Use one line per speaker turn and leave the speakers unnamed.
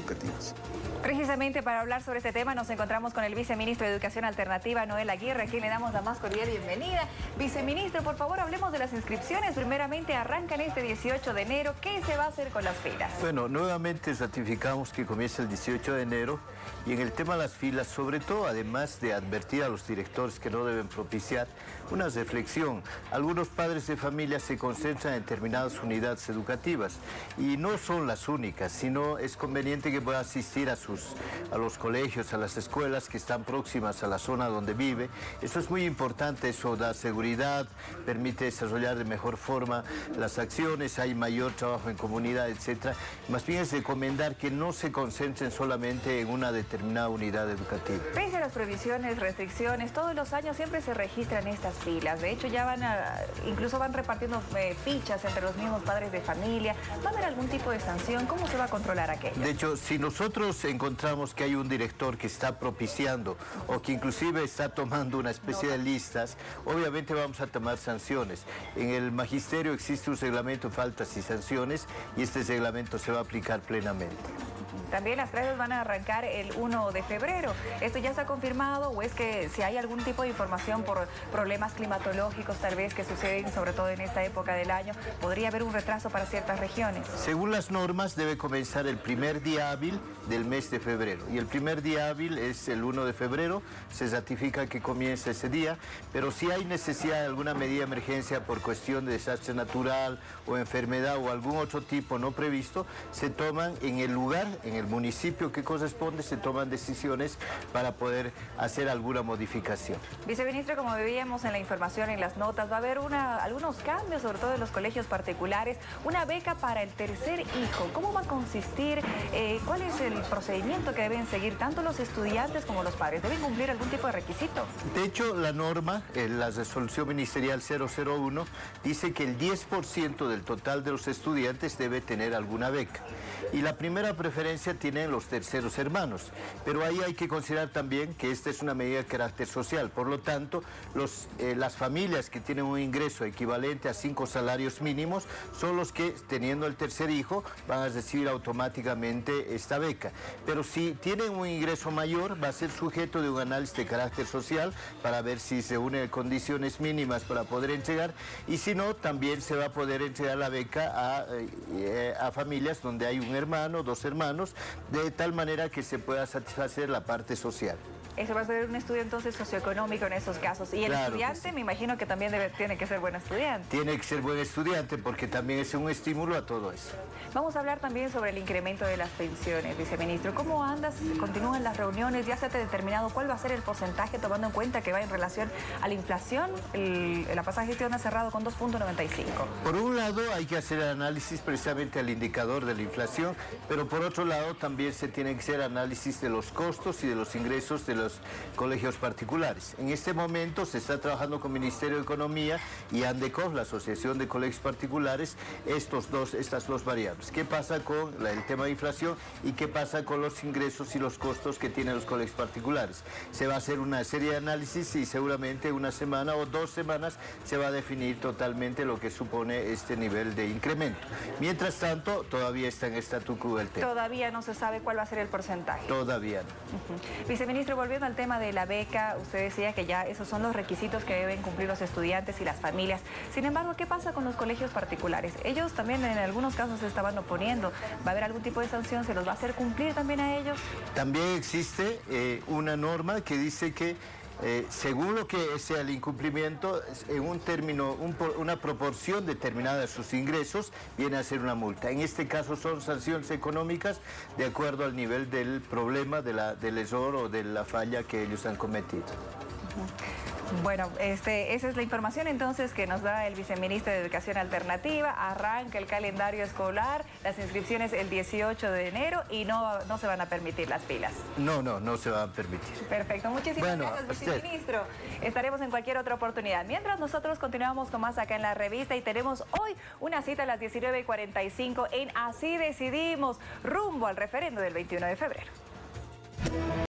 educativas.
Precisamente para hablar sobre este tema nos encontramos con el viceministro de Educación Alternativa, Noel Aguirre, a quien le damos la más cordial bienvenida. Viceministro, por favor, hablemos de las inscripciones. Primeramente, arrancan este 18 de enero. ¿Qué se va a hacer con las filas?
Bueno, nuevamente ratificamos que comienza el 18 de enero y en el tema de las filas, sobre todo, además de advertir a los directores que no deben propiciar una reflexión. Algunos padres de familia se concentran en determinadas unidades educativas y no son las únicas, sino es conveniente que puedan asistir a los colegios, a las escuelas que están próximas a la zona donde vive. Eso es muy importante, eso da seguridad, permite desarrollar de mejor forma las acciones, hay mayor trabajo en comunidad, etc. Más bien es recomendar que no se concentren solamente en una determinada unidad educativa.
Pese a las prohibiciones, restricciones, todos los años siempre se registran estas filas. De hecho, ya incluso van repartiendo fichas entre los mismos padres de familia. ¿Va a haber algún tipo de sanción? ¿Cómo se va a controlar aquello?
De hecho, si nosotros encontramos que hay un director que está propiciando o que inclusive está tomando una especie de listas, obviamente vamos a tomar sanciones. En el magisterio existe un reglamento de faltas y sanciones y este reglamento se va a aplicar plenamente.
También las clases van a arrancar el 1 de febrero. ¿Esto ya está confirmado o es que si hay algún tipo de información por problemas climatológicos tal vez que suceden sobre todo en esta época del año, podría haber un retraso para ciertas regiones?
Según las normas debe comenzar el primer día hábil del mes de febrero y el primer día hábil es el 1 de febrero, se ratifica que comienza ese día, pero si hay necesidad de alguna medida de emergencia por cuestión de desastre natural o enfermedad o algún otro tipo no previsto, se toman en el lugar, en el municipio que corresponde, se toman decisiones para poder hacer alguna modificación.
Viceministro, como veíamos en la información, en las notas, va a haber algunos cambios, sobre todo en los colegios particulares, una beca para el tercer hijo. ¿Cómo va a consistir? ¿Cuál es el procedimiento que deben seguir tanto los estudiantes como los padres? ¿Deben cumplir algún tipo de requisito?
De hecho, la norma, la resolución ministerial 001, dice que el 10% del total de los estudiantes debe tener alguna beca. Y la primera preferencia tienen los terceros hermanos, pero ahí hay que considerar también que esta es una medida de carácter social, por lo tanto, las familias que tienen un ingreso equivalente a 5 salarios mínimos son los que, teniendo el tercer hijo, van a recibir automáticamente esta beca. Pero si tienen un ingreso mayor, va a ser sujeto de un análisis de carácter social para ver si se unen condiciones mínimas para poder entregar, y si no, también se va a poder entregar la beca a familias donde hay un hermano, 2 hermanos, de tal manera que se pueda satisfacer la parte social.
Eso va a ser un estudio entonces socioeconómico en esos casos. Y el estudiante, me imagino que también tiene que ser buen estudiante.
Tiene que ser buen estudiante porque también es un estímulo a todo eso.
Vamos a hablar también sobre el incremento de las pensiones, viceministro. ¿Cómo andas? ¿Continúan las reuniones? ¿Ya se ha determinado cuál va a ser el porcentaje tomando en cuenta que va en relación a la inflación? La pasada gestión ha cerrado con 2.95.
Por un lado hay que hacer el análisis precisamente al indicador de la inflación, pero por otro lado también se tiene que hacer análisis de los costos y de los ingresos de los colegios particulares. En este momento se está trabajando con el Ministerio de Economía y ANDECO, la Asociación de Colegios Particulares, estas dos variables. ¿Qué pasa con el tema de inflación y qué pasa con los ingresos y los costos que tienen los colegios particulares? Se va a hacer una serie de análisis y seguramente una semana o 2 semanas se va a definir totalmente lo que supone este nivel de incremento. Mientras tanto, todavía está en statu quo el tema.
Todavía no se sabe cuál va a ser el porcentaje.
Todavía no.
Viceministro, volviendo al tema de la beca, usted decía que ya esos son los requisitos que deben cumplir los estudiantes y las familias. Sin embargo, ¿qué pasa con los colegios particulares? Ellos también en algunos casos se estaban oponiendo. ¿Va a haber algún tipo de sanción? ¿Se los va a hacer cumplir también a ellos?
También existe una norma que dice que según lo que sea el incumplimiento, en un término, una proporción determinada de sus ingresos viene a ser una multa. En este caso son sanciones económicas de acuerdo al nivel del problema, del error o de la falla que ellos han cometido.
Bueno, esa es la información entonces que nos da el viceministro de Educación Alternativa. Arranca el calendario escolar, las inscripciones el 18 de enero y no se van a permitir las filas.
No se va a permitir.
Perfecto, muchísimas gracias, viceministro. Estaremos en cualquier otra oportunidad. Mientras nosotros continuamos con más acá en la revista y tenemos hoy una cita a las 19:45 en Así Decidimos, rumbo al referendo del 21 de febrero.